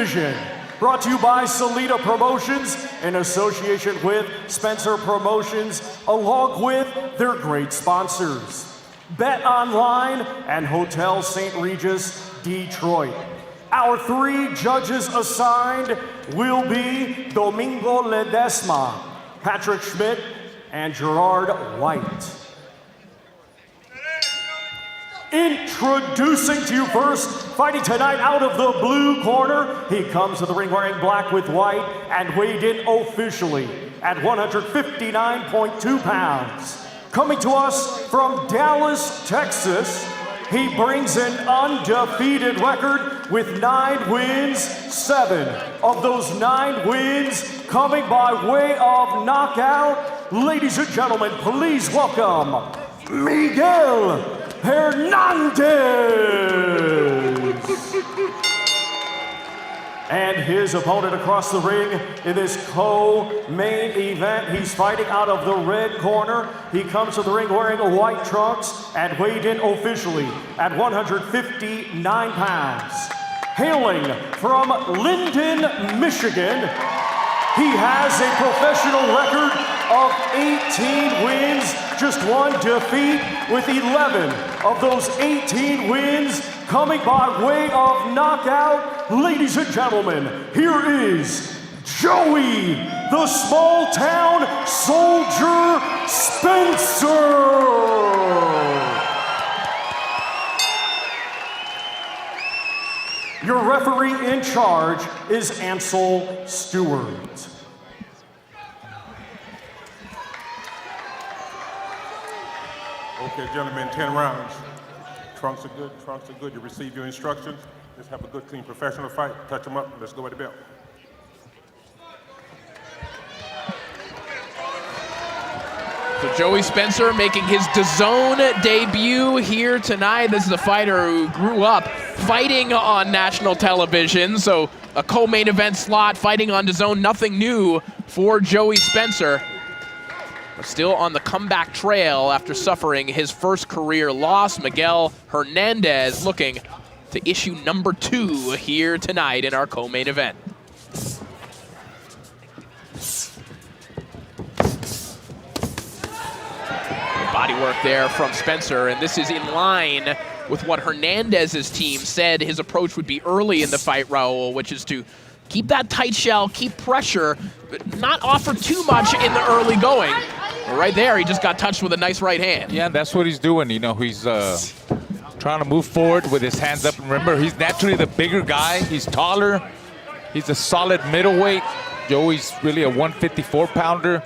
division. Brought to you by Salida Promotions in association with Spencer Promotions, along with their great sponsors, Bet Online and Hotel St. Regis, Detroit. Our 3 judges assigned will be Domingo Ledesma, Patrick Schmidt, and Gerard White. Introducing to you first, fighting tonight out of the blue corner, he comes to the ring wearing black with white and weighed in officially at 159.2 pounds. Coming to us from Dallas, Texas, he brings an undefeated record with 9 wins, 7 of those 9 wins coming by way of knockout. Ladies and gentlemen, please welcome Miquel Hernandez. And his opponent across the ring in this co-main event, he's fighting out of the red corner. He comes to the ring wearing white trunks and weighed in officially at 159 pounds. Hailing from Linden, Michigan, he has a professional record of 18 wins, just 1 defeat, with 11 of those 18 wins coming by way of knockout. Ladies and gentlemen, here is Joey, the small town soldier Spencer. Your referee in charge is Ansel Stewart. Okay, gentlemen, 10 rounds. Trunks are good, You receive your instructions. Just have a good, clean, professional fight. Touch them up, let's go with the belt. So Joey Spencer making his DAZN debut here tonight. This is a fighter who grew up fighting on national television, so a co-main event slot, fighting on DAZN, nothing new for Joey Spencer. But still on the comeback trail after suffering his first career loss. Miquel Hernandez looking to issue number 2 here tonight in our co-main event. Body work there from Spencer, and this is in line with what Hernandez's team said his approach would be early in the fight, Raul, which is to keep that tight shell, keep pressure, but not offer too much in the early going. Right there, he just got touched with a nice right hand. Yeah, that's what he's doing. You know, he's trying to move forward with his hands up. Remember, he's naturally the bigger guy. He's taller. He's a solid middleweight. Joey's really a 154-pounder.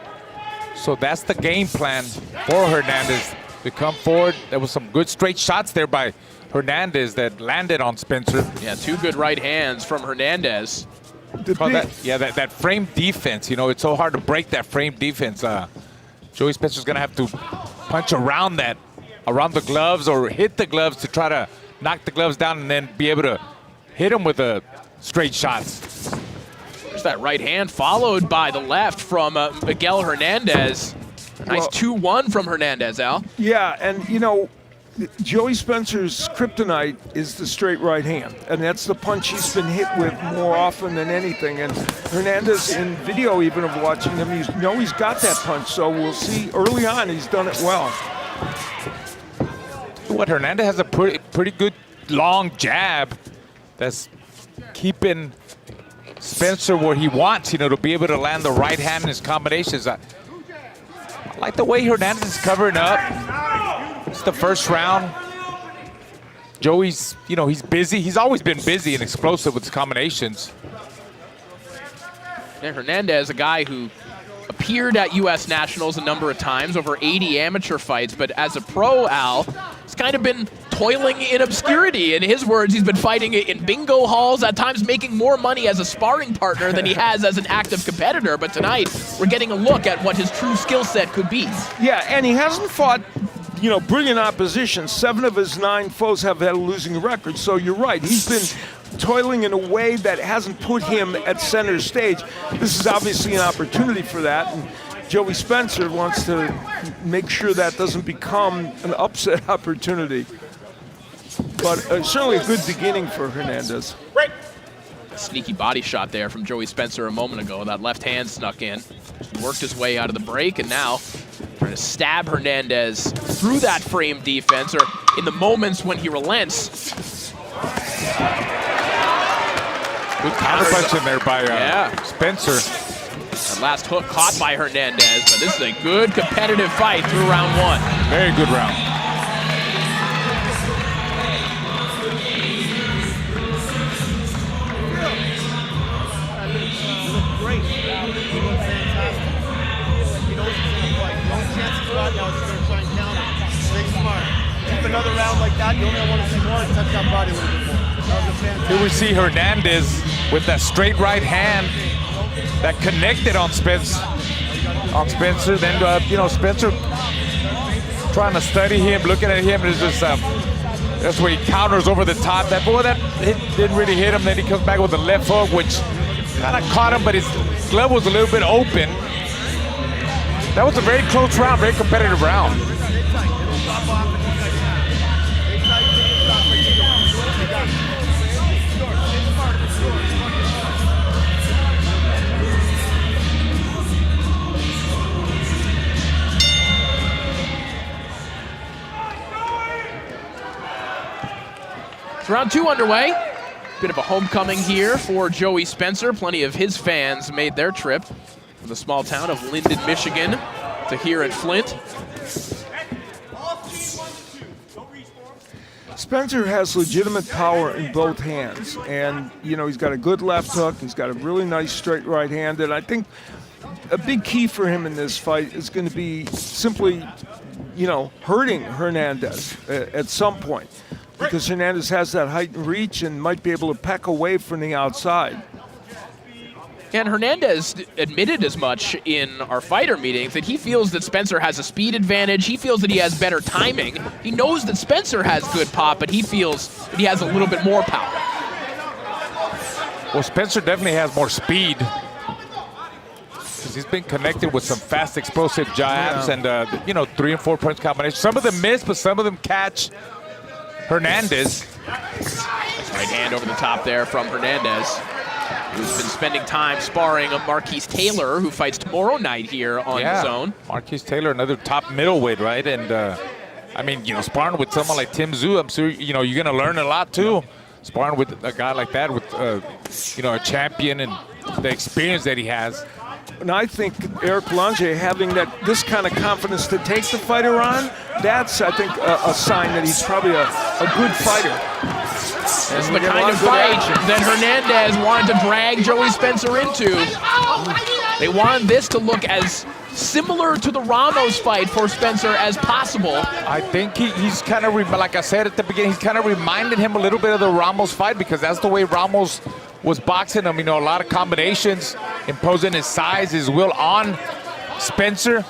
So that's the game plan for Hernandez, to come forward. There was some good straight shots there by Hernandez that landed on Spencer. Yeah, 2 good right hands from Hernandez. That frame defense, you know, it's so hard to break that frame defense. Joey Spencer's gonna have to punch around the gloves or hit the gloves to try to knock the gloves down and then be able to hit him with the straight shots. There's that right hand followed by the left from Miquel Hernandez. Nice 2-1 from Hernandez, Al. Yeah, and you know, Joey Spencer's kryptonite is the straight right hand, and that's the punch he's been hit with more often than anything. And Hernandez, in video even of watching him, he's got that punch, so we'll see early on he's done it well. What, Hernandez has a pretty good long jab that's keeping Spencer where he wants, you know, to be able to land the right hand in his combinations. I like the way Hernandez is covering up. It's the first round. Joey's, you know, he's busy. He's always been busy and explosive with his combinations. And Hernandez, a guy who appeared at U.S. Nationals a number of times, over 80 amateur fights, but as a pro, Al, he's kind of been toiling in obscurity. In his words, he's been fighting in bingo halls, at times making more money as a sparring partner than he has as an active competitor. But tonight, we're getting a look at what his true skill set could be. Yeah, and he hasn't fought, you know, brilliant opposition. 7 of his 9 foes have had a losing record, so you're right. He's been toiling in a way that hasn't put him at center stage. This is obviously an opportunity for that, and Joey Spencer wants to make sure that doesn't become an upset opportunity. But certainly a good beginning for Hernandez. Sneaky body shot there from Joey Spencer a moment ago. That left hand snuck in. He worked his way out of the break, and now trying to stab Hernandez through that frame defense, or in the moments when he relents. Good counter punch in there by Spencer. That last hook caught by Hernandez, but this is a good competitive fight through round one. Very good round. Keep another round like that. You only want to see more and touch that body a little bit more. That was a fantastic. Here we see Hernandez with that straight right hand that connected on Spencer. Then Spencer trying to study him, looking at him. Is just that's where he counters over the top. That hit didn't really hit him. Then he comes back with a left hook, which kind of caught him, but his glove was a little bit open. That was a very close round, very competitive round. It's round two underway. Bit of a homecoming here for Joey Spencer. Plenty of his fans made their trip from the small town of Linden, Michigan to here at Flint. Spencer has legitimate power in both hands, and he's got a good left hook. He's got a really nice straight right hand, and I think a big key for him in this fight is going to be simply, hurting Hernandez at some point, because Hernandez has that height and reach and might be able to peck away from the outside. And Hernandez admitted as much in our fighter meetings that he feels that Spencer has a speed advantage. He feels that he has better timing. He knows that Spencer has good pop, but he feels that he has a little bit more power. Well, Spencer definitely has more speed, because he's been connected with some fast, explosive jabs and 3 and 4 punch combinations. Some of them miss, but some of them catch Hernandez. Nice right hand over the top there from Hernandez, who's been spending time sparring Marquise Taylor, who fights tomorrow night here on DAZN. Marquise Taylor, another top middleweight, right? And sparring with someone like Tim Tszyu, I'm sure you're going to learn a lot too. Sparring with a guy like that, with a champion and the experience that he has. And I think Eric Lange having this kind of confidence to take the fighter on, that's, I think, a sign that he's probably a good fighter. This is the kind of fight that Hernandez wanted to drag Joey Spencer into. They wanted this to look as similar to the Ramos fight for Spencer as possible. I think he's kind of, like I said at the beginning, he's kind of reminded him a little bit of the Ramos fight, because that's the way Ramos was boxing him. A lot of combinations, imposing his size, his will on Spencer.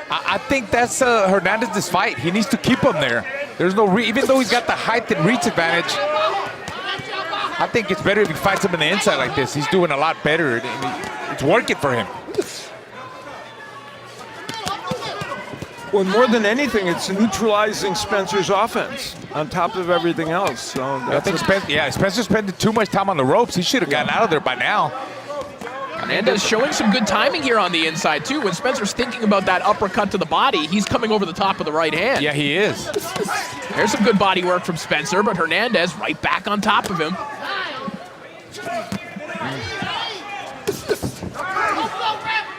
I think that's Hernandez's fight. He needs to keep him there. There's no even though he's got the height and reach advantage, I think it's better if he fights him in the inside like this. He's doing a lot better. It's working for him. Well, more than anything, it's neutralizing Spencer's offense on top of everything else. So I think Spencer spending too much time on the ropes. He should have gotten out of there by now. Hernandez showing some good timing here on the inside, too. When Spencer's thinking about that uppercut to the body, he's coming over the top of the right hand. Yeah, he is. There's some good body work from Spencer, but Hernandez right back on top of him.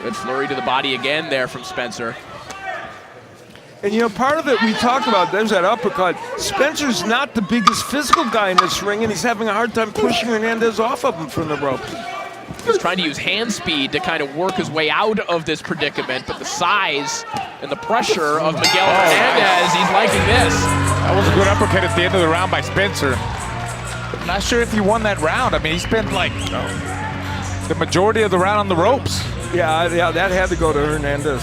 Good flurry to the body again there from Spencer. And part of it we talked about, there's that uppercut. Spencer's not the biggest physical guy in this ring, and he's having a hard time pushing Hernandez off of him from the rope. He's trying to use hand speed to kind of work his way out of this predicament, but the size and the pressure of Miquel Hernandez, he's liking this. That was a good uppercut at the end of the round by Spencer. But not sure if he won that round. He spent the majority of the round on the ropes. Yeah, that had to go to Hernandez.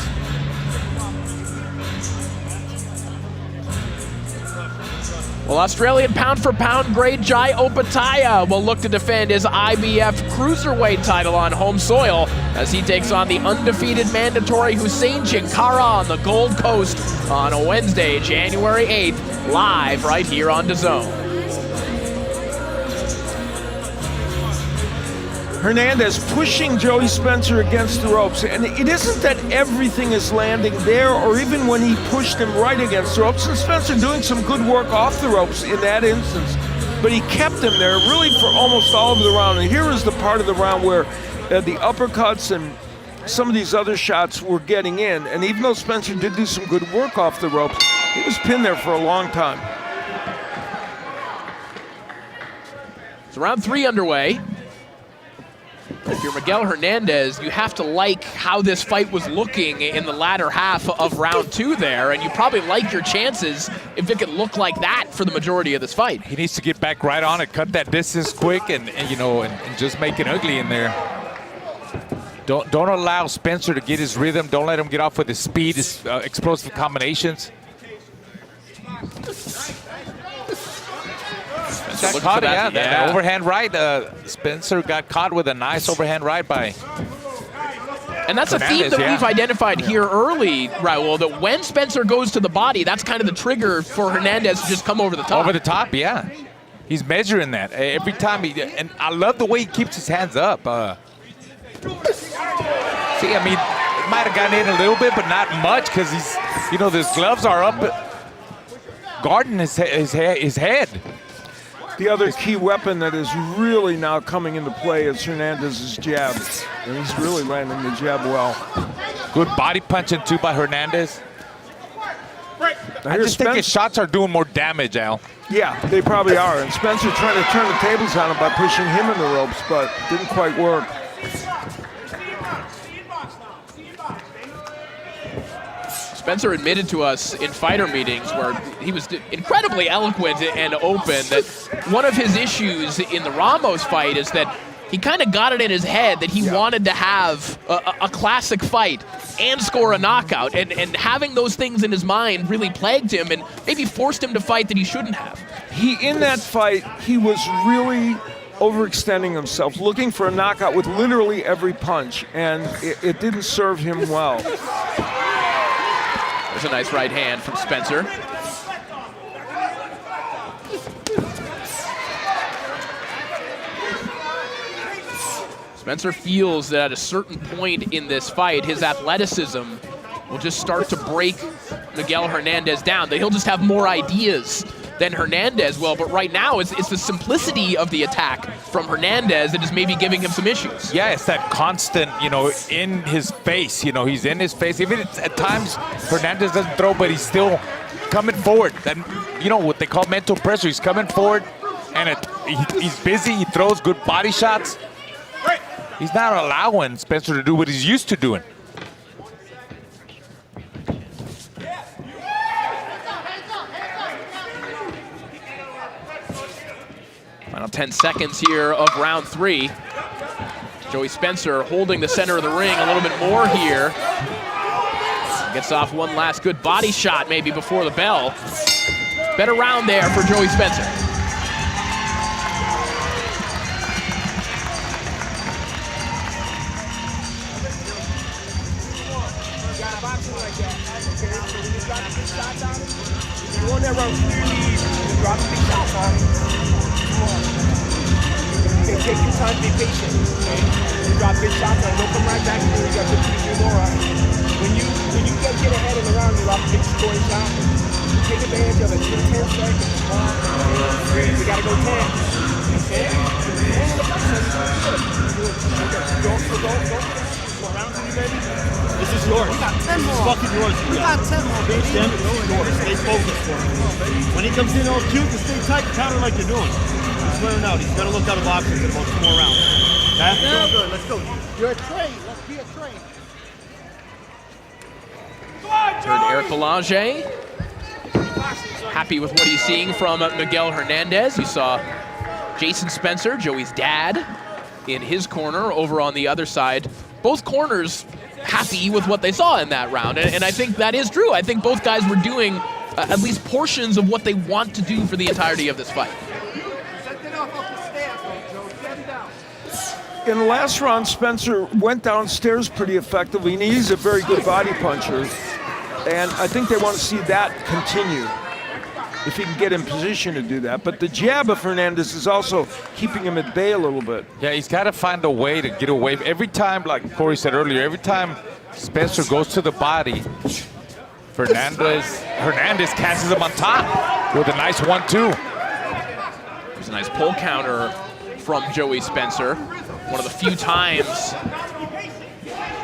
Well, Australian pound-for-pound great Jai Opetaia will look to defend his IBF Cruiserweight title on home soil as he takes on the undefeated mandatory Hussein Chinkara on the Gold Coast on a Wednesday, January 8th, live right here on DAZN. Hernandez pushing Joey Spencer against the ropes. And it isn't that everything is landing there or even when he pushed him right against the ropes. And Spencer doing some good work off the ropes in that instance. But he kept him there really for almost all of the round. And here is the part of the round where the uppercuts and some of these other shots were getting in. And even though Spencer did do some good work off the ropes, he was pinned there for a long time. So round 3 underway. If you're Miquel Hernandez, you have to like how this fight was looking in the latter half of round 2 there, and you probably like your chances if it could look like that for the majority of this fight. He needs to get back right on it, cut that distance quick, and just make it ugly in there. Don't allow Spencer to get his rhythm. Don't let him get off with his speed, his explosive combinations. Got caught, that overhand right. Spencer got caught with a nice overhand right by. And that's Hernandez, a theme that we've identified here early, Raul, that when Spencer goes to the body, that's kind of the trigger for Hernandez to just come over the top. Over the top, yeah. He's measuring that every time and I love the way he keeps his hands up. See, I mean, it might have gotten in a little bit, but not much because he's, his gloves are up, guarding his head. The other key weapon that is really now coming into play is Hernandez's jab. And he's really landing the jab well. Good body punching too by Hernandez. I just think his shots are doing more damage, Al. Yeah, they probably are. And Spencer trying to turn the tables on him by pushing him in the ropes, but didn't quite work. Spencer admitted to us in fighter meetings where he was incredibly eloquent and open that one of his issues in the Ramos fight is that he kind of got it in his head that he wanted to have a classic fight and score a knockout. And having those things in his mind really plagued him and maybe forced him to fight that he shouldn't have. In that fight, he was really overextending himself, looking for a knockout with literally every punch, and it didn't serve him well. There's a nice right hand from Spencer. Spencer feels that at a certain point in this fight, his athleticism will just start to break Miquel Hernandez down, that he'll just have more ideas than Hernandez will, but right now it's the simplicity of the attack from Hernandez that is maybe giving him some issues. Yeah, it's that constant, in his face. He's in his face. Even at times Hernandez doesn't throw, but he's still coming forward. And what they call mental pressure. He's coming forward, and he's busy. He throws good body shots. He's not allowing Spencer to do what he's used to doing. Final 10 seconds here of round 3. Joey Spencer holding the center of the ring a little bit more here. Gets off one last good body shot maybe before the bell. Better round there for Joey Spencer. Okay, take your time, be patient. Okay? You drop good shots on, don't come right back to you. You got 50 more on. When you get ahead in the round, you drop a big scoring shot. Take advantage of it. You get 10 seconds. You gotta go 10. Okay? This is yours. You got 10 more. This is fucking yours. You got 10 more, baby. Stay focused for him. When he comes in all cute, just stay tight, counter like you're doing. He's wearing out. He's got to look out of options in about 2 more rounds. Okay? Yeah. Good. Let's go. You're a train. Let's be a train. Turn to Eric Belanger. Happy with what he's seeing from Miquel Hernandez. You saw Jason Spencer, Joey's dad, in his corner over on the other side. Both corners happy with what they saw in that round. And I think that is true. I think both guys were doing at least portions of what they want to do for the entirety of this fight. In the last round, Spencer went downstairs pretty effectively, and he's a very good body puncher. And I think they want to see that continue. if he can get in position to do that. But the jab of Hernandez is also keeping him at bay a little bit. Yeah, he's got to find a way to get away. Every time, like Corey said earlier, every time Spencer goes to the body, Hernandez catches him on top with a nice 1-2. There's a nice pull counter from Joey Spencer. One of the few times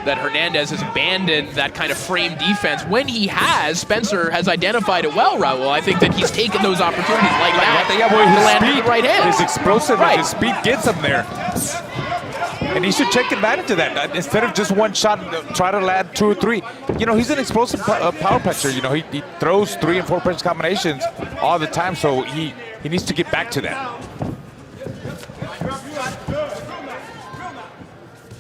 that Hernandez has abandoned that kind of frame defense. When he has, Spencer has identified it well, Raul. I think that he's taken those opportunities like that to land with the right hand. His explosiveness, his speed gets him there. And he should take advantage of that. Instead of just one shot, try to land 2 or 3. You know, he's an explosive power puncher. You know, he throws 3 and 4 punch combinations all the time, so he needs to get back to that.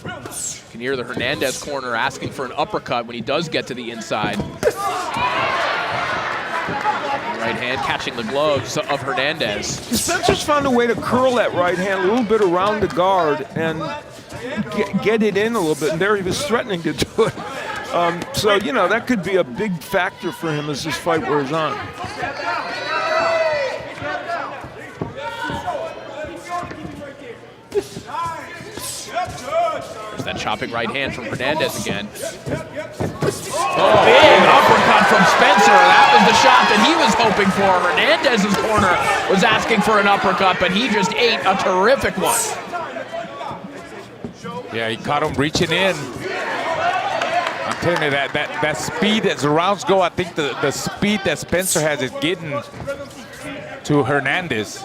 You can hear the Hernandez corner asking for an uppercut when he does get to the inside. Right hand catching the gloves of Hernandez. Spencer's found a way to curl that right hand a little bit around the guard and get it in a little bit, and there he was threatening to do it. So, you know, that could be a big factor for him as this fight wears on. There's that chopping right hand from Hernandez again. Oh, big uppercut from Spencer. That was the shot that he was hoping for. Hernandez's corner was asking for an uppercut, but he just ate a terrific one. Yeah, he caught him reaching in. I'm telling you, that speed as the rounds go, I think the speed that Spencer has is getting to Hernandez.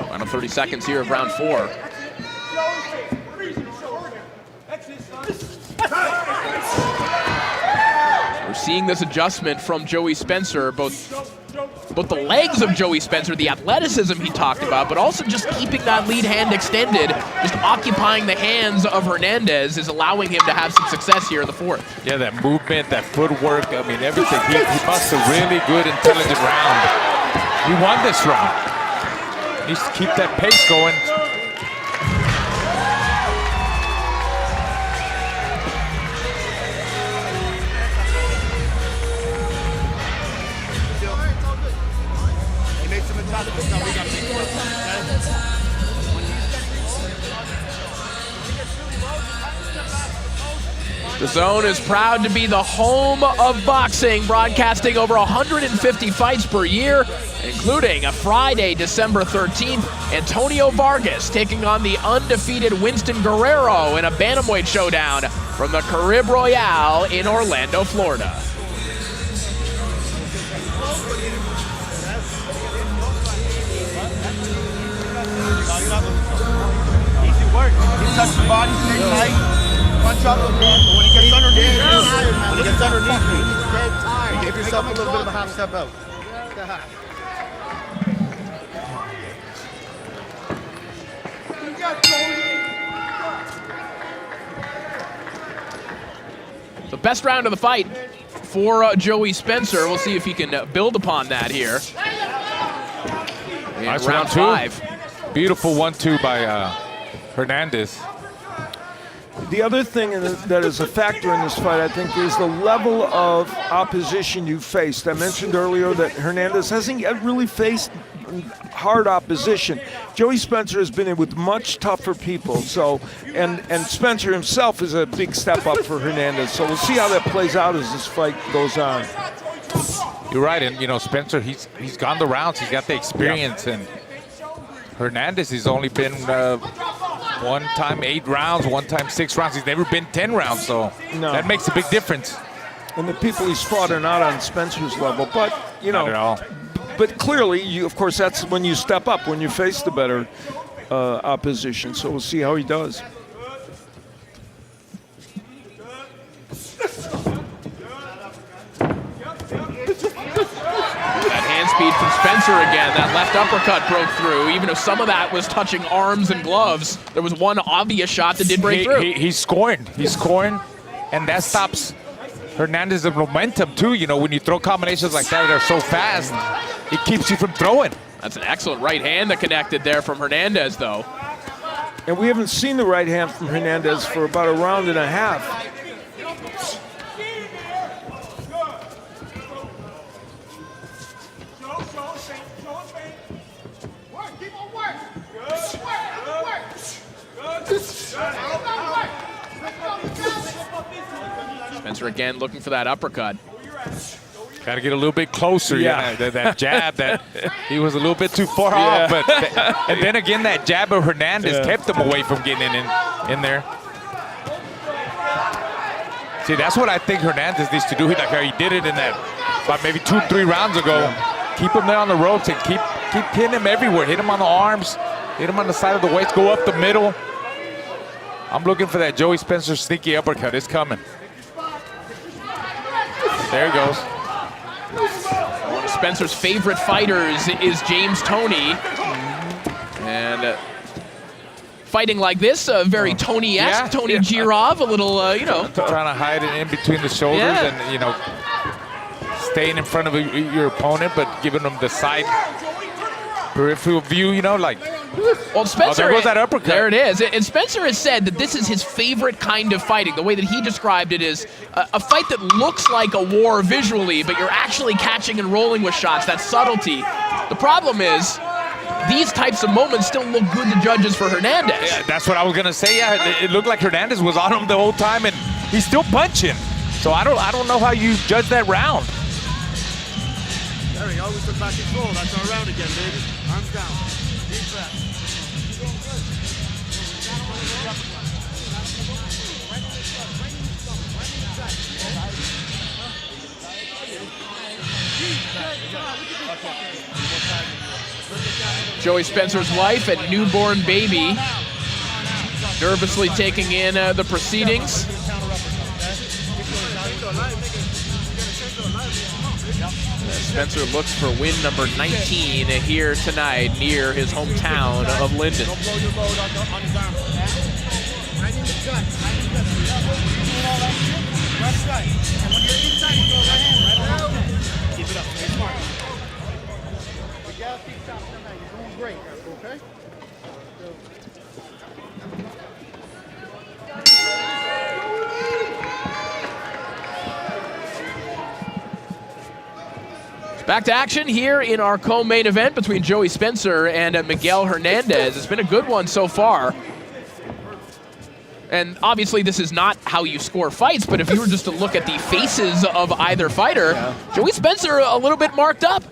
Final 30 seconds here of round 4. We're seeing this adjustment from Joey Spencer, both the legs of Joey Spencer, the athleticism he talked about, but also just keeping that lead hand extended, just occupying the hands of Hernandez is allowing him to have some success here in the 4th. Yeah, that movement, that footwork, I mean, everything. He busts a really good, intelligent round. He won this round. Needs to keep that pace going. He made some adjustments. Now we got to make more The Zone is proud to be the home of boxing, broadcasting over 150 fights per year, including a Friday, December 13th, Antonio Vargas taking on the undefeated Winston Guerrero in a bantamweight showdown from the Carib Royale in Orlando, Florida. easy work. He touched the body, stay tight. Punch up. When he gets underneath me, give yourself a little bit of a half step out. The best round of the fight for Joey Spencer. We'll see if he can build upon that here. In Nice round 5. Beautiful 1-2 by Hernandez. The other thing that is a factor in this fight, I think, is the level of opposition you faced. I mentioned earlier that Hernandez hasn't yet really faced hard opposition. Joey Spencer has been in with much tougher people. So, and Spencer himself is a big step up for Hernandez. So we'll see how that plays out as this fight goes on. You're right, and you know Spencer, he's gone the rounds, he's got the experience, and Hernandez has only been one time 8 rounds, one time 6 rounds. He's never been 10 rounds, so that makes a big difference. And the people he's fought are not on Spencer's level, but you know, not at all. But clearly, of course, that's when you step up, when you face the better opposition. So we'll see how he does. Speed from Spencer again. That left uppercut broke through. Even if some of that was touching arms and gloves, there was one obvious shot that did break through. He's scoring. He's scoring, and that stops Hernandez's momentum too. You know, when you throw combinations like that are so fast, it keeps you from throwing. That's an excellent right hand that connected there from Hernandez, though. And we haven't seen the right hand from Hernandez for about a round and a half. Spencer again looking for that uppercut. Got to get a little bit closer. Yeah, that jab that he was a little bit too far off. But and then again, that jab of Hernandez kept him away from getting in there. See, that's what I think Hernandez needs to do. Like how he did it in that about maybe 2-3 rounds ago. Keep him there on the ropes and keep hitting him everywhere. Hit him on the arms, hit him on the side of the waist, go up the middle. I'm looking for that Joey Spencer sneaky uppercut. It's coming. There he goes. One of Spencer's favorite fighters is James Toney. And fighting like this, very Tony-esque, Tony Girov, a little, you know. Trying to hide it in between the shoulders and, you know, staying in front of your opponent, but giving them the side peripheral view, you know, like. Well, Spencer, there goes that uppercut. There it is. And Spencer has said that this is his favorite kind of fighting. The way that he described it is a fight that looks like a war visually, but you're actually catching and rolling with shots, that subtlety. The problem is these types of moments still look good to judges for Hernandez. Yeah, that's what I was going to say. Yeah, it looked like Hernandez was on him the whole time, and he's still punching. So I don't know how you judge that round. There we go. We took back control. That's our round again, baby. Arms down. Deep breath. Joey Spencer's wife and newborn baby nervously taking in the proceedings. Spencer looks for win number 19 here tonight near his hometown of Linden. Don't blow your load on his arm. Right in the gut. Right in the gut. Left side. And when you're inside, you go right hand. Right around. Keep it up. Stay smart. We got to keep chopping tonight. You're doing great. Okay? Back to action here in our co-main event between Joey Spencer and Miquel Hernandez. It's been a good one so far. And obviously this is not how you score fights, but if you were just to look at the faces of either fighter, Joey Spencer a little bit marked up.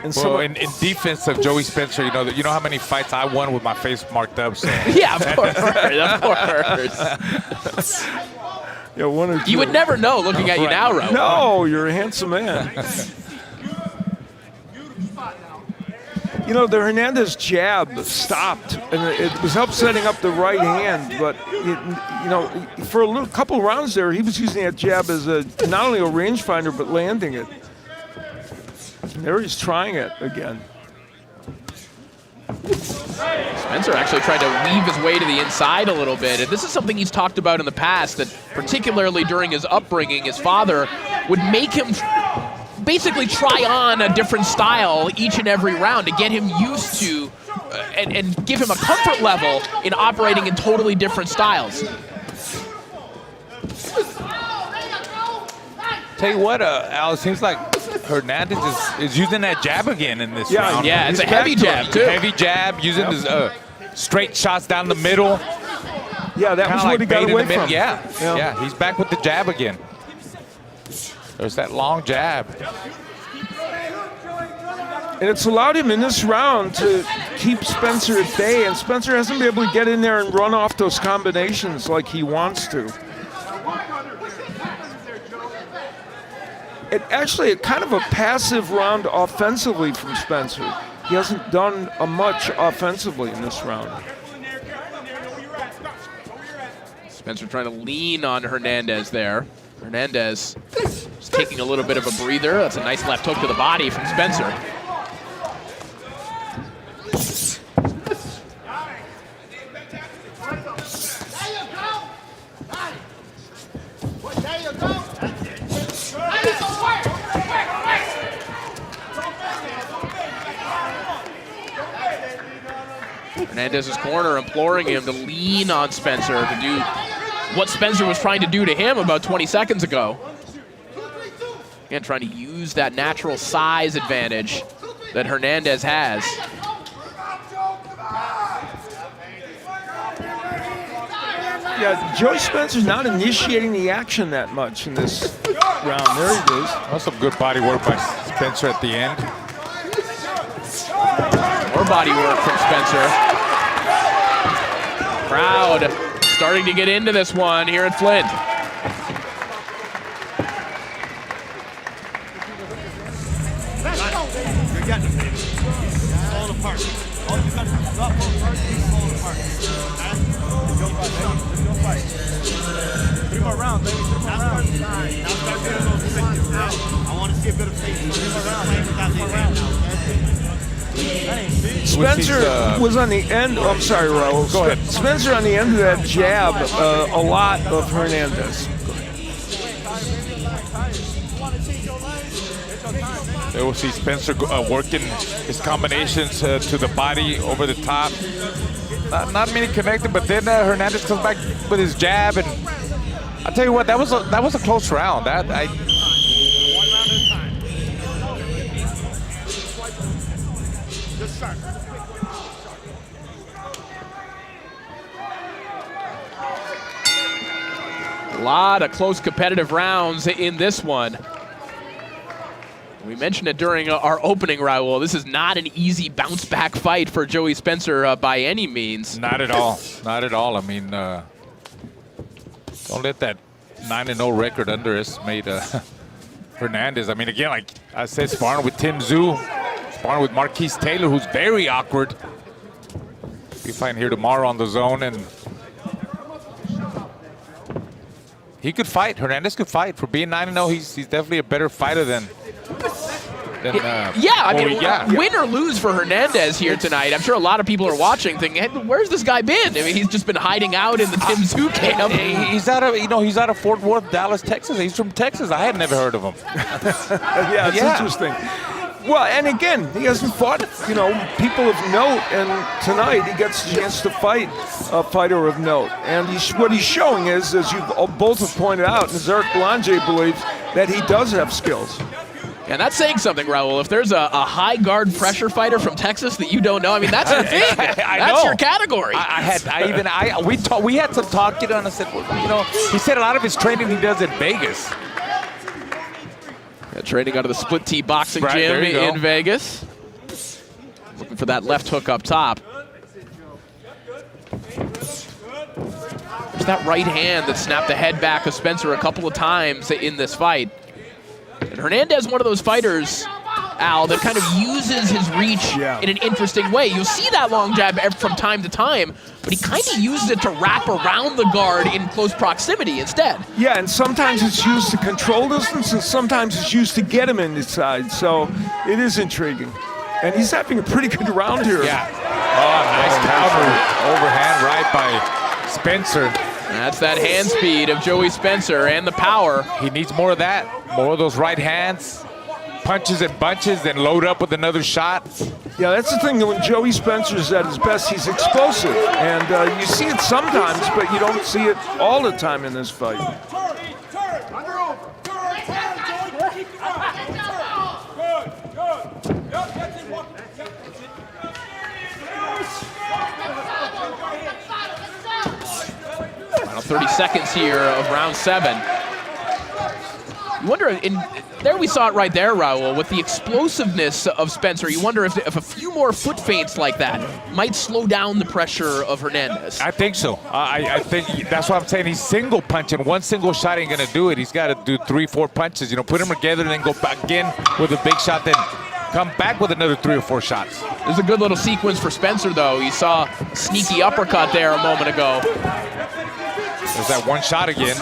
And so, well, in defense of Joey Spencer, you know how many fights I won with my face marked up. So. Yeah, of course, of course. yeah, one or two. You would never know looking at you now, Ro. No, you're a handsome man. You know, the Hernandez jab stopped, and it was help setting up the right hand. But for a couple rounds there, he was using that jab as not only a rangefinder but landing it. And there he's trying it again. Spencer actually tried to weave his way to the inside a little bit. And this is something he's talked about in the past, that particularly during his upbringing, his father would make him basically try on a different style each and every round to get him used to and give him a comfort level in operating in totally different styles. Tell you what, Al, it seems like Hernandez is using that jab again in this round. Yeah, it's a heavy jab, too. Heavy jab, using his straight shots down the middle. Yeah, that was what he got away from. Yeah, he's back with the jab again. There's that long jab. And it's allowed him in this round to keep Spencer at bay, and Spencer hasn't been able to get in there and run off those combinations like he wants to. Actually, kind of a passive round offensively from Spencer. He hasn't done much offensively in this round. Spencer trying to lean on Hernandez there. Hernandez is taking a little bit of a breather. That's a nice left hook to the body from Spencer. Hernandez's corner imploring him to lean on Spencer to do what Spencer was trying to do to him about 20 seconds ago. Again, trying to use that natural size advantage that Hernandez has. Yeah, Joey Spencer's not initiating the action that much in this round. There he is. That's some good body work by Spencer at the end. More body work from Spencer. Crowd starting to get into this one here at Flint. You're getting it, baby. He's falling apart. All you got to do is not fall apart. He's falling apart. Don't fight. 3 more rounds, baby. 3 more rounds. Now start getting those signals. I want to see a bit of faith. 3 more rounds. Spencer was on the end. Oh, I'm sorry, Raul. Go ahead. Spencer on the end of that jab, a lot of Hernandez. There we'll see Spencer working his combinations to the body over the top. Not many connected, but then Hernandez comes back with his jab, and I'll tell you what, that was a close round. One round at a time. Just start. A lot of close competitive rounds in this one. We mentioned it during our opening, Raul. This is not an easy bounce back fight for Joey Spencer by any means. Not at all. Not at all. I mean, don't let that 9-0 record underestimate Hernandez. I mean, again, like I said, sparring with Tim Zhu, sparring with Marquise Taylor, who's very awkward. We find here tomorrow on the zone, and he could fight. Hernandez could fight. For being 9-0, he's definitely a better fighter than win or lose for Hernandez here tonight. I'm sure a lot of people are watching thinking, hey, where's this guy been? I mean, he's just been hiding out in the Tim Zhu camp. He's out of Fort Worth, Dallas, Texas. He's from Texas. I had never heard of him. Yeah, it's interesting. Well, and again, he hasn't fought, people of note, and tonight he gets a chance to fight a fighter of note. And what he's showing is, as you both have pointed out, and Eric Belanger believes, that he does have skills. And that's saying something, Raul. If there's a high guard pressure fighter from Texas that you don't know, I mean, that's your thing. That's your category. We had some talk, and I said, he said a lot of his training he does in Vegas. Training out of the Split T boxing gym in Vegas. Looking for that left hook up top. There's that right hand that snapped the head back of Spencer a couple of times in this fight. And Hernandez, one of those fighters, Al, that kind of uses his reach in an interesting way. You'll see that long jab from time to time, but he kind of uses it to wrap around the guard in close proximity instead. Yeah, and sometimes it's used to control distance, and sometimes it's used to get him inside. So it is intriguing. And he's having a pretty good round here. Yeah. Oh, nice counter. Overhand right by Spencer. That's that hand speed of Joey Spencer and the power. He needs more of that. More of those right hands. Punches and bunches, then load up with another shot. Yeah, that's the thing. When Joey Spencer's at his best, he's explosive. And you see it sometimes, but you don't see it all the time in this fight. Final 30 seconds here of round 7. You wonder, there we saw it right there, Raul, with the explosiveness of Spencer. You wonder if a few more foot feints like that might slow down the pressure of Hernandez. I think so. I think that's what I'm saying. He's single punching. One single shot ain't going to do it. He's got to do 3-4 punches. Put them together and then go back again with a big shot, then come back with another 3 or 4 shots. There's a good little sequence for Spencer, though. You saw a sneaky uppercut there a moment ago. There's that one shot again.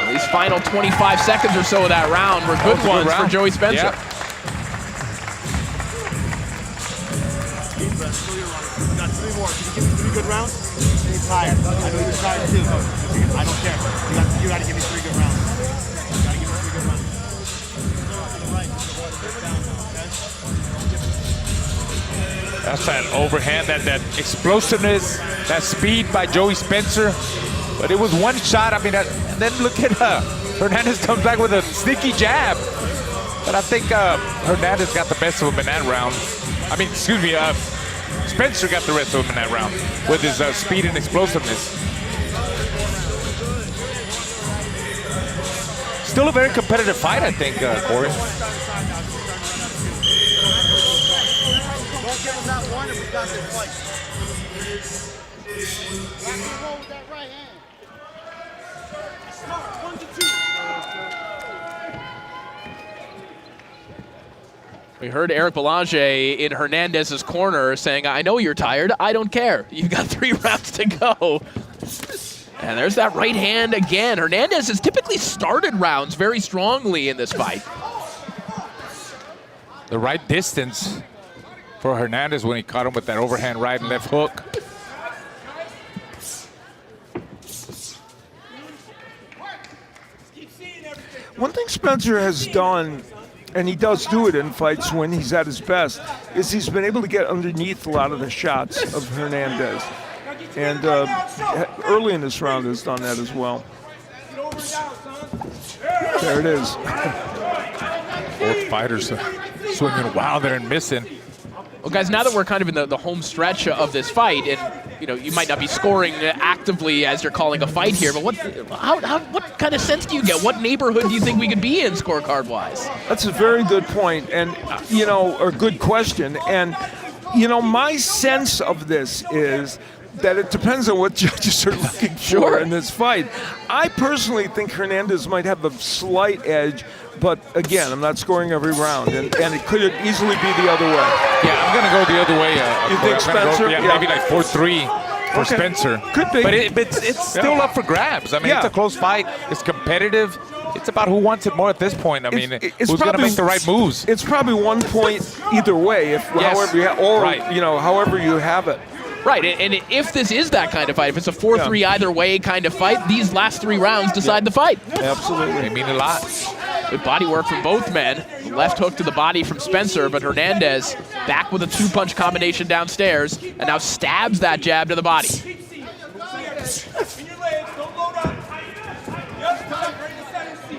These final 25 seconds or so of that round were good ones for Joey Spencer. Deep breath, fill your lungs. We got 3 more. Can you give me 3 good rounds? You're tired. I know you're tired too. I don't care. You got to give me 3 good rounds. You got to give me 3 good rounds. To the right. Down now, okay? That's that overhand, that explosiveness, that speed by Joey Spencer. But it was one shot. I mean, and then look at Hernandez comes back with a sneaky jab. But I think Hernandez got the best of him in that round. I mean, excuse me, Spencer got the rest of him in that round with his speed and explosiveness. Still a very competitive fight, I think, Corey. Don't give him that one and we got this fight. Rock and roll with that right hand. Smart, 1 to 2. We heard Eric Belanger in Hernandez's corner saying, I know you're tired, I don't care. You've got 3 rounds to go. And there's that right hand again. Hernandez has typically started rounds very strongly in this fight. The right distance for Hernandez when he caught him with that overhand right and left hook. One thing Spencer has done, and he does do it in fights when he's at his best, is he's been able to get underneath a lot of the shots of Hernandez. And early in this round has done that as well. There it is. Both fighters swinging wilder and missing. Well, guys, now that we're kind of in the home stretch of this fight, and you might not be scoring actively as you're calling a fight here, but what kind of sense do you get? What neighborhood do you think we could be in scorecard-wise? That's a very good point, and a good question. And my sense of this is that it depends on what judges are looking for in this fight. I personally think Hernandez might have a slight edge, but again, I'm not scoring every round, and it could easily be the other way. Yeah, I'm going to go the other way. You think Spencer? Maybe like 4-3 for Spencer. Could be. But it's still up for grabs. I mean, it's a close fight. It's competitive. It's about who wants it more at this point. I mean, who's going to make the right moves? It's probably 1 point either way, however you have it. Right, and if this is that kind of fight, if it's a 4-3 either way kind of fight, these last 3 rounds decide the fight. Absolutely. They mean a lot. Good body work from both men. Left hook to the body from Spencer, but Hernandez back with a 2-punch combination downstairs and now stabs that jab to the body.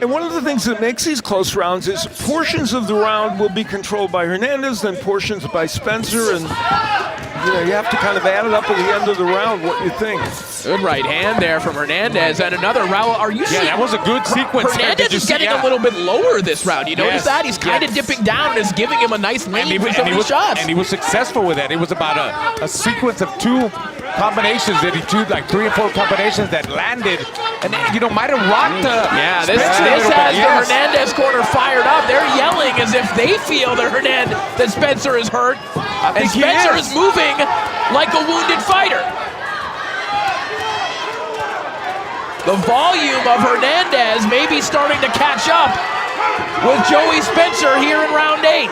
And one of the things that makes these close rounds is portions of the round will be controlled by Hernandez, then portions by Spencer, and you have to kind of add it up at the end of the round, what you think. Good right hand there from Hernandez, and another. Raul, are you seeing? Yeah, that was a good sequence. Hernandez is getting a little bit lower this round. You notice that? He's kind of dipping down and is giving him a nice lane for some of these shots. And he was successful with that. It was about a sequence of 2 combinations that he threw, like 3 or 4 combinations that landed, and might have rocked. This has the Hernandez corner fired up. They're yelling as if they feel that Spencer is hurt, and Spencer is moving like a wounded fighter. The volume of Hernandez may be starting to catch up with Joey Spencer here in round 8.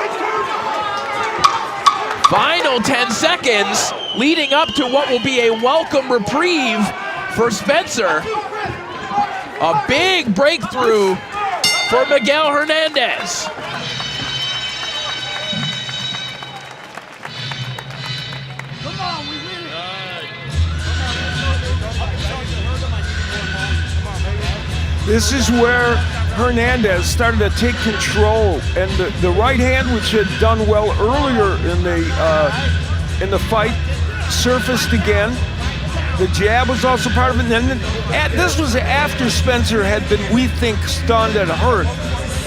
Final 10 seconds leading up to what will be a welcome reprieve for Spencer. A big breakthrough for Miquel Hernandez. Come on, we win it. This is where Hernandez started to take control, and the right hand, which had done well earlier in the fight, surfaced again. The jab was also part of it. And then this was after Spencer had been, we think, stunned and hurt.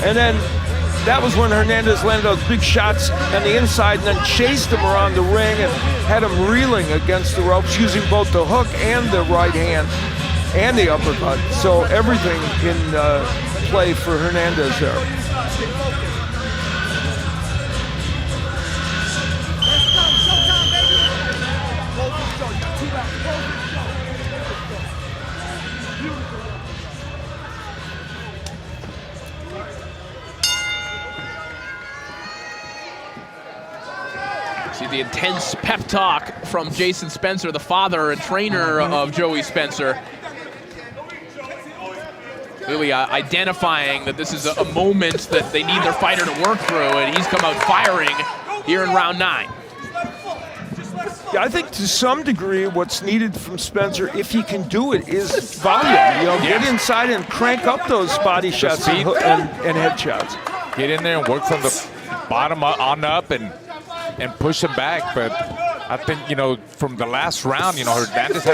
And then that was when Hernandez landed those big shots on the inside and then chased him around the ring and had him reeling against the ropes using both the hook and the right hand and the uppercut. So everything in play for Hernandez there. See the intense pep talk from Jason Spencer, the father and trainer of Joey Spencer. Really identifying that this is a moment that they need their fighter to work through, and he's come out firing here in round 9. Yeah, I think to some degree what's needed from Spencer, if he can do it, is volume. You know, get inside and crank up those body shots and head shots. Get in there and work from the bottom on up and push him back. But I think, you know, from the last round, you know, Hernandez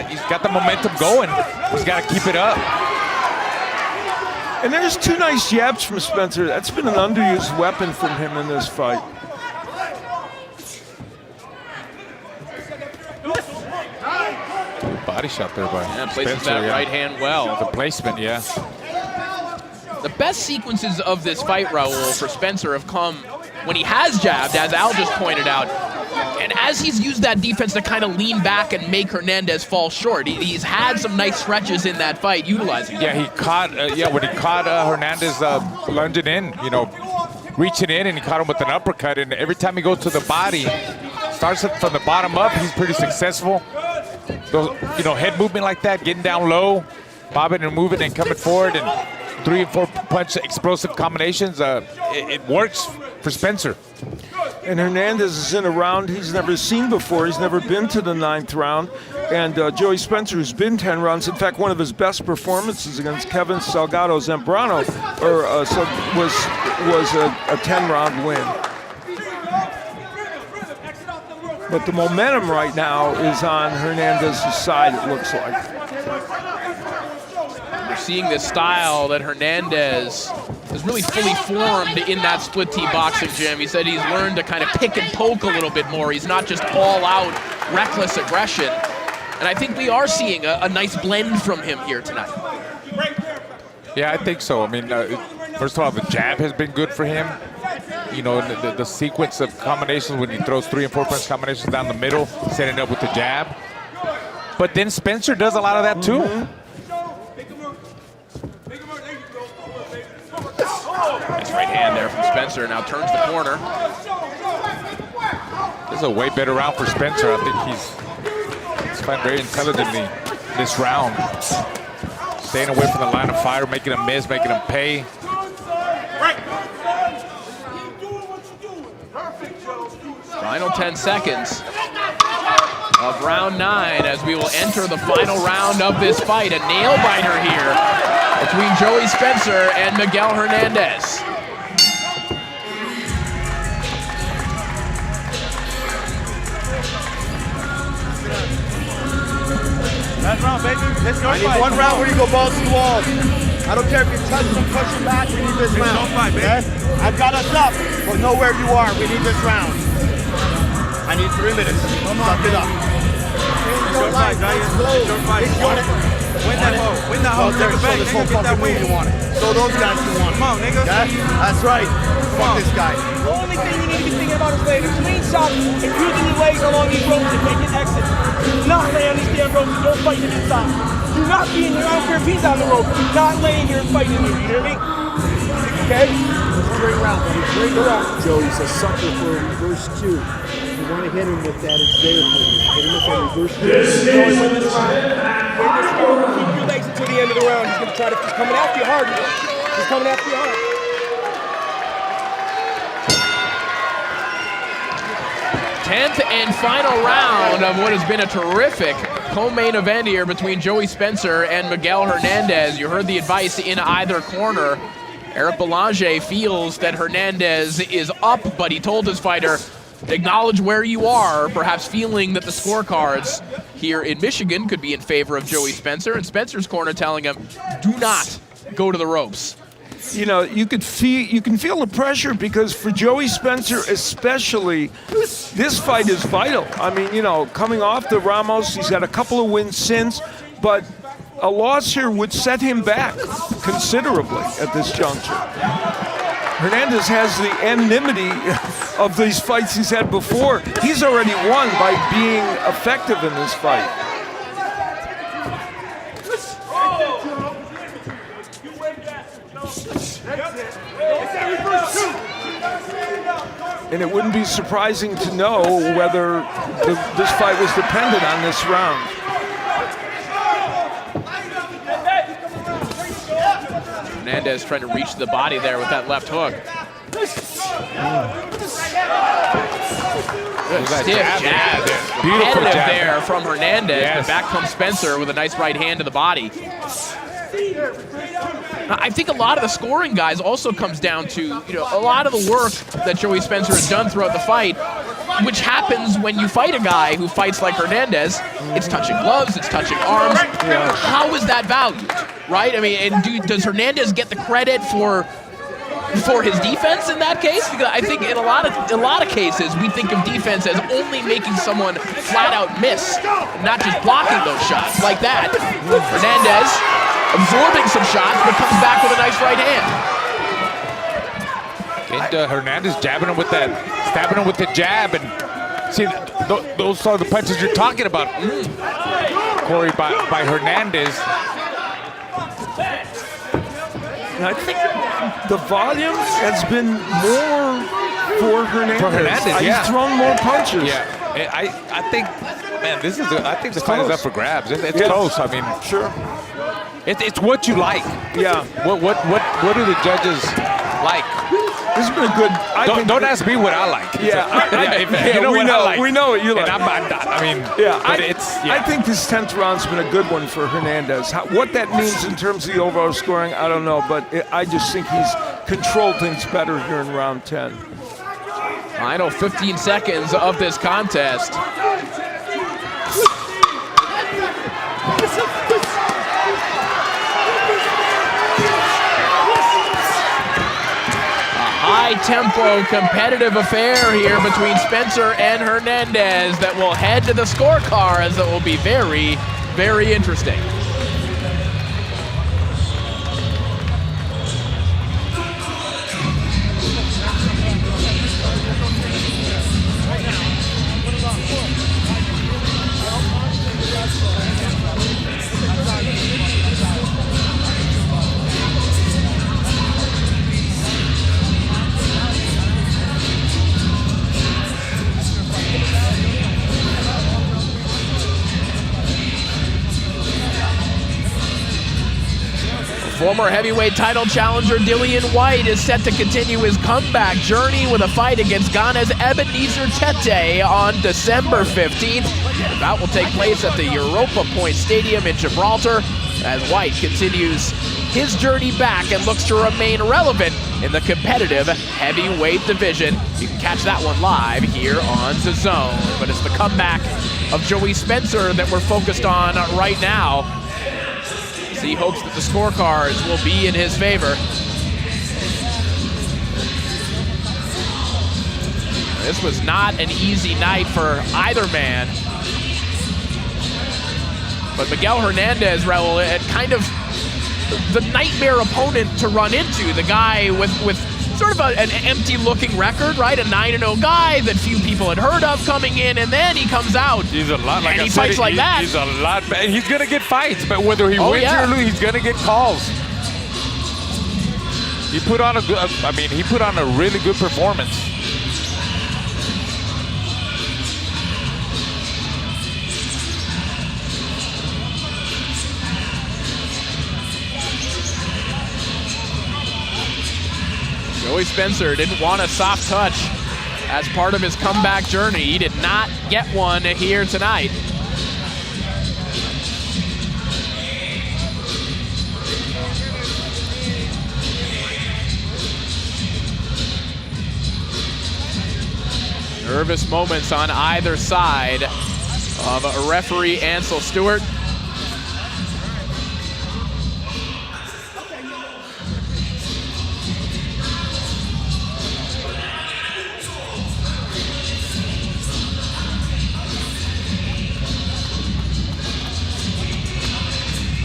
he's got the momentum going. He's got to keep it up. And there's 2 nice jabs from Spencer. That's been an underused weapon from him in this fight. Body shot there by places Spencer, that right hand well. The placement, yeah. The best sequences of this fight, Raul, for Spencer have come when he has jabbed, as Al just pointed out, and as he's used that defense to kind of lean back and make Hernandez fall short. He's had some nice stretches in that fight utilizing it. Yeah, he caught, when he caught Hernandez lunging in, you know, reaching in, and he caught him with an uppercut, and every time he goes to the body, starts it from the bottom up, he's pretty successful. Those, you know, head movement like that, getting down low, bobbing and moving and coming forward, and 3 and 4 punch explosive combinations, it works for Spencer. And Hernandez is in a round he's never seen before. He's never been to the 9th round. And Joey Spencer, who's been 10 rounds, in fact, one of his best performances against Kevin Salgado Zambrano was a 10-round win. But the momentum right now is on Hernandez's side, it looks like. We're seeing this style that Hernandez is really fully formed in that split T boxing gym. He said he's learned to kind of pick and poke a little bit more. He's not just all out reckless aggression. And I think we are seeing a nice blend from him here tonight. Yeah, I think so. I mean, first of all, the jab has been good for him. You know, the sequence of combinations when he throws 3 and 4 punch combinations down the middle, setting up with the jab. But then Spencer does a lot of that too. Nice right hand there from Spencer. Now turns the corner. This is a way better round for Spencer. I think he's playing very intelligently this round. Staying away from the line of fire, making him miss, making him pay. Final 10 seconds of round 9 as we will enter the final round of this fight. A nail biter here between Joey Spencer and Miquel Hernandez. Last round, baby. Let's go. I need one round where you go balls to the wall. I don't care if you touch them, push them back. We need this round. Okay? I've got us up, but know where you are. We need this round. I need 3 minutes. Suck it up. Your fight, guys. Your fight. Win that hoe. Win that hoe. Take it back. Nigga, get that win. You want it. So those guys you want it. Come on, nigga. Yeah? That's right. Fuck this guy. The only thing you need to be thinking about is laying clean shots and using your legs along these ropes and making exits. Do not lay on these damn ropes and don't fight him inside. Do not be in here. I don't care if he's on the rope. Do not lay in here and fight him here. You hear me? Okay? Great round, buddy. Great round. Joey's a sucker for a reverse cue. If you want to hit him with that, it's there for you. Hit him with that reverse cue. Joey, win this round. Win this round. Keep your legs until the end of the round. He's going to try to, he's coming after you hard. He's coming after you hard. 10th and final round of what has been a terrific co-main event here between Joey Spencer and Miquel Hernandez. You heard the advice in either corner. Eric Belanger feels that Hernandez is up, but he told his fighter, acknowledge where you are, perhaps feeling that the scorecards here in Michigan could be in favor of Joey Spencer, and Spencer's corner telling him, do not go to the ropes. You know, you can feel the pressure because for Joey Spencer especially, this fight is vital. I mean, you know, coming off the Ramos, he's had a couple of wins since, but a loss here would set him back considerably at this juncture. Hernandez has the anonymity of these fights he's had before. He's already won by being effective in this fight. And it wouldn't be surprising to know whether this fight was dependent on this round. Hernandez trying to reach the body there with that left hook. Good that stiff jab. jab. Yeah, beautiful Competitive jab. there from Hernandez, Yes. but back comes Spencer with a nice right hand to the body. I think a lot of the scoring, guys, also comes down to, a lot of the work that Joey Spencer has done throughout the fight, which happens when you fight a guy who fights like Hernandez. It's touching gloves, it's touching arms. How is that valued, right? I mean, and does Hernandez get the credit for his defense in that case? Because I think in a lot of cases we think of defense as only making someone flat out miss, not just blocking those shots like that. Hernandez absorbing some shots, but comes back with a nice right hand. And Hernandez jabbing him with that, stabbing him with the jab, and see, those are the punches you're talking about, Corey, by Hernandez. And I think the volume has been more for Hernandez. For Hernandez, yeah. He's thrown more punches. Yeah, I think, man, I think the fight is up for grabs. It's close. I mean, Sure. it's what you like. Yeah. What do the judges like? This has been a good. Don't ask me what I like. Yeah, you know we what know. I like. We know what you like. And I mean, Yeah, but I think this 10th round's been a good one for Hernandez. What that means in terms of the overall scoring, I don't know, but I just think he's controlled things better here in round 10. Final 15 seconds of this contest. High-tempo, competitive affair here between Spencer and Hernandez that will head to the scorecards that will be very, very interesting. Former heavyweight title challenger Dillian White is set to continue his comeback journey with a fight against Ghana's Ebenezer Tete on December 15th. The bout will take place at the Europa Point Stadium in Gibraltar as White continues his journey back and looks to remain relevant in the competitive heavyweight division. You can catch that one live here on DAZN. But it's the comeback of Joey Spencer that we're focused on right now. He hopes that the scorecards will be in his favor. This was not an easy night for either man. But Miquel Hernandez, Raul, kind of the nightmare opponent to run into. The guy with sort of an empty-looking record, right? A 9-0 guy that few people had heard of coming in, and then he comes out. He's a lot, like and I he said, fights like that. He's a lot, and he's gonna get fights, but whether he wins or loses, he's gonna get calls. He put on a really good performance. Joey Spencer didn't want a soft touch as part of his comeback journey. He did not get one here tonight. Nervous moments on either side of referee Ansel Stewart.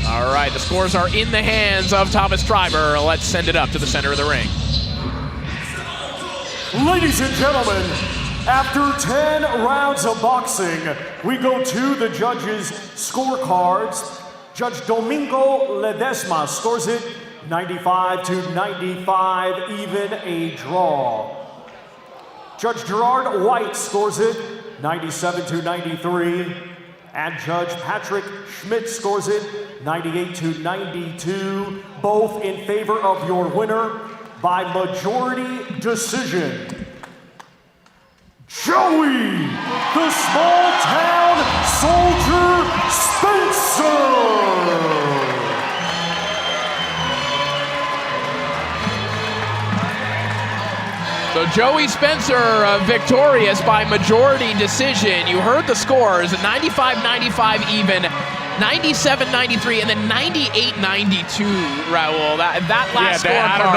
All right, the scores are in the hands of Thomas Treiber. Let's send it up to the center of the ring. Ladies and gentlemen, after 10 rounds of boxing, we go to the judges' scorecards. Judge Domingo Ledesma scores it 95-95, even a draw. Judge Gerard White scores it 97-93. And Judge Patrick Schmidt scores it 98-92, both in favor of your winner by majority decision. Joey, the small town soldier Spencer. So Joey Spencer victorious by majority decision. You heard the scores, 95-95 even, 97-93, and then 98-92, Raul. That last score. I don't know.